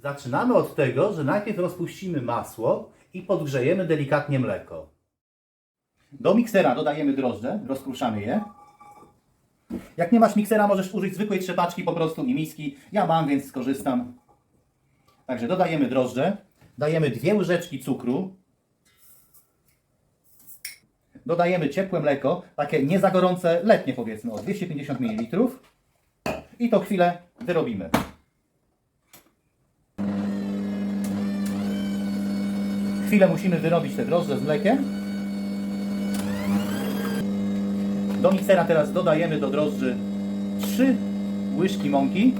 Zaczynamy od tego, że najpierw rozpuścimy masło i podgrzejemy delikatnie mleko. Do miksera dodajemy drożdże, rozkruszamy je. Jak nie masz miksera, możesz użyć zwykłej trzepaczki po prostu i miski. Ja mam, więc skorzystam. Także dodajemy drożdże, dajemy 2 łyżeczki cukru, dodajemy ciepłe mleko, takie nie za gorące, letnie powiedzmy, o 250 ml i to chwilę wyrobimy. Chwilę musimy wyrobić te drożdże z mlekiem. Do miksera teraz dodajemy do drożdży 3 łyżki mąki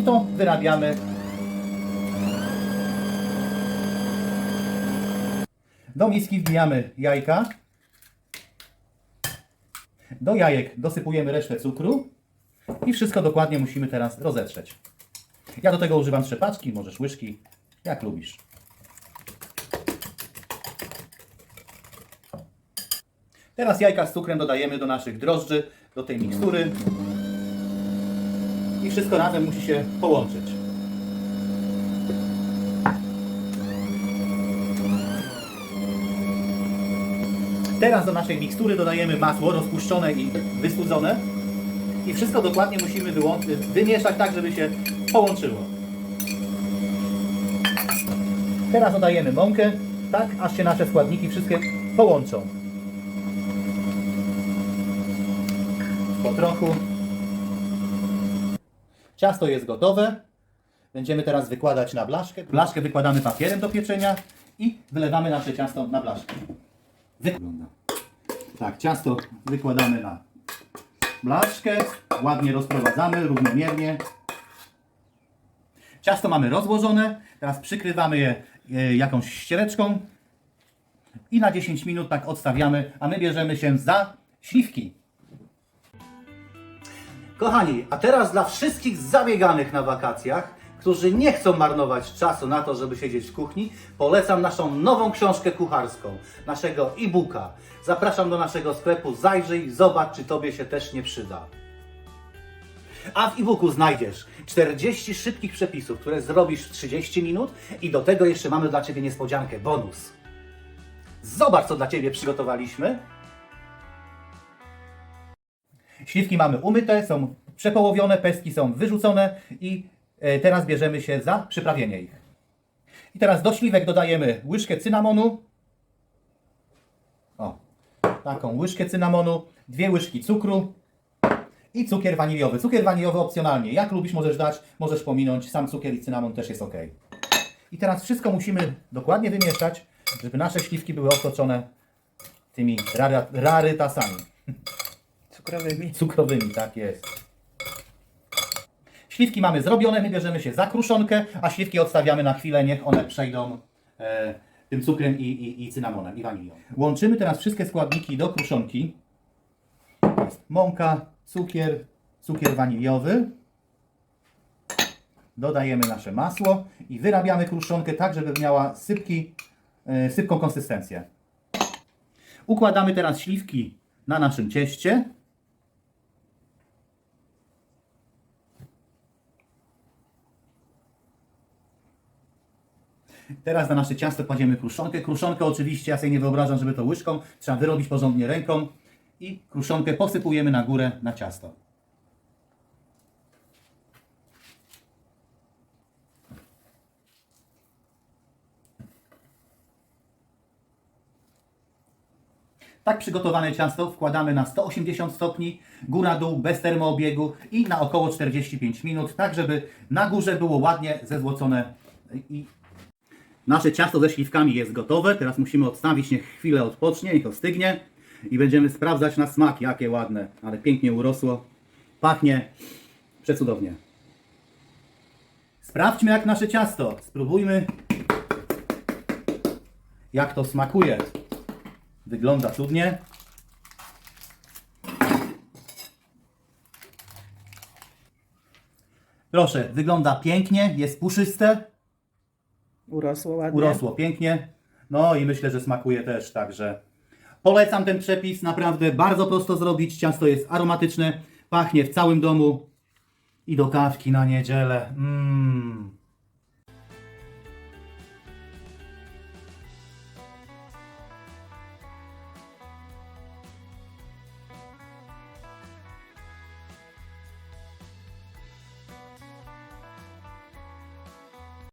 i to wyrabiamy. Do miski wbijamy jajka. Do jajek dosypujemy resztę cukru i wszystko dokładnie musimy teraz rozetrzeć. Ja do tego używam trzepaczki, możesz łyżki, jak lubisz. Teraz jajka z cukrem dodajemy do naszych drożdży, do tej mikstury i wszystko razem musi się połączyć. Teraz do naszej mikstury dodajemy masło rozpuszczone i wystudzone i wszystko dokładnie musimy wymieszać tak, żeby się połączyło. Teraz dodajemy mąkę, tak aż się nasze składniki wszystkie połączą. Po trochu. Ciasto jest gotowe. Będziemy teraz wykładać na blaszkę. Blaszkę wykładamy papierem do pieczenia i wylewamy nasze ciasto na blaszkę. Wygląda. Tak, ciasto wykładamy na blaszkę, ładnie rozprowadzamy równomiernie. Ciasto mamy rozłożone, teraz przykrywamy je jakąś ściereczką i na 10 minut tak odstawiamy, a my bierzemy się za śliwki. Kochani, a teraz dla wszystkich zabieganych na wakacjach, którzy nie chcą marnować czasu na to, żeby siedzieć w kuchni, polecam naszą nową książkę kucharską, naszego e-booka. Zapraszam do naszego sklepu, zajrzyj, zobacz, czy Tobie się też nie przyda. A w e-booku znajdziesz 40 szybkich przepisów, które zrobisz w 30 minut i do tego jeszcze mamy dla Ciebie niespodziankę, bonus. Zobacz, co dla Ciebie przygotowaliśmy. Śliwki mamy umyte, są przepołowione, pestki są wyrzucone i teraz bierzemy się za przyprawienie ich. I teraz do śliwek dodajemy łyżkę cynamonu. O, taką łyżkę cynamonu, 2 łyżki cukru i cukier waniliowy. Cukier waniliowy opcjonalnie. Jak lubisz, możesz dać, możesz pominąć. Sam cukier i cynamon też jest ok. I teraz wszystko musimy dokładnie wymieszać, żeby nasze śliwki były otoczone tymi rarytasami. Cukrowymi. Cukrowymi, tak jest. Śliwki mamy zrobione, my bierzemy się za kruszonkę, a śliwki odstawiamy na chwilę, niech one przejdą tym cukrem i cynamonem i wanilią. Łączymy teraz wszystkie składniki do kruszonki. Jest mąka, cukier waniliowy. Dodajemy nasze masło i wyrabiamy kruszonkę tak, żeby miała sypką konsystencję. Układamy teraz śliwki na naszym cieście. Teraz na nasze ciasto kładziemy kruszonkę. Kruszonkę oczywiście, ja sobie nie wyobrażam, żeby to łyżką. Trzeba wyrobić porządnie ręką. I kruszonkę posypujemy na górę na ciasto. Tak przygotowane ciasto wkładamy na 180 stopni, góra-dół, bez termoobiegu i na około 45 minut, tak żeby na górze było ładnie zezłocone. Nasze ciasto ze śliwkami jest gotowe. Teraz musimy odstawić, niech chwilę odpocznie, niech ostygnie i będziemy sprawdzać na smak, jakie ładne, ale pięknie urosło. Pachnie przecudownie. Sprawdźmy, jak nasze ciasto. Spróbujmy, jak to smakuje. Wygląda cudnie. Proszę, wygląda pięknie, jest puszyste. Urosło ładnie. Urosło pięknie. No i myślę, że smakuje też, także polecam ten przepis, naprawdę bardzo prosto zrobić. Ciasto jest aromatyczne, pachnie w całym domu. I do kawki na niedzielę.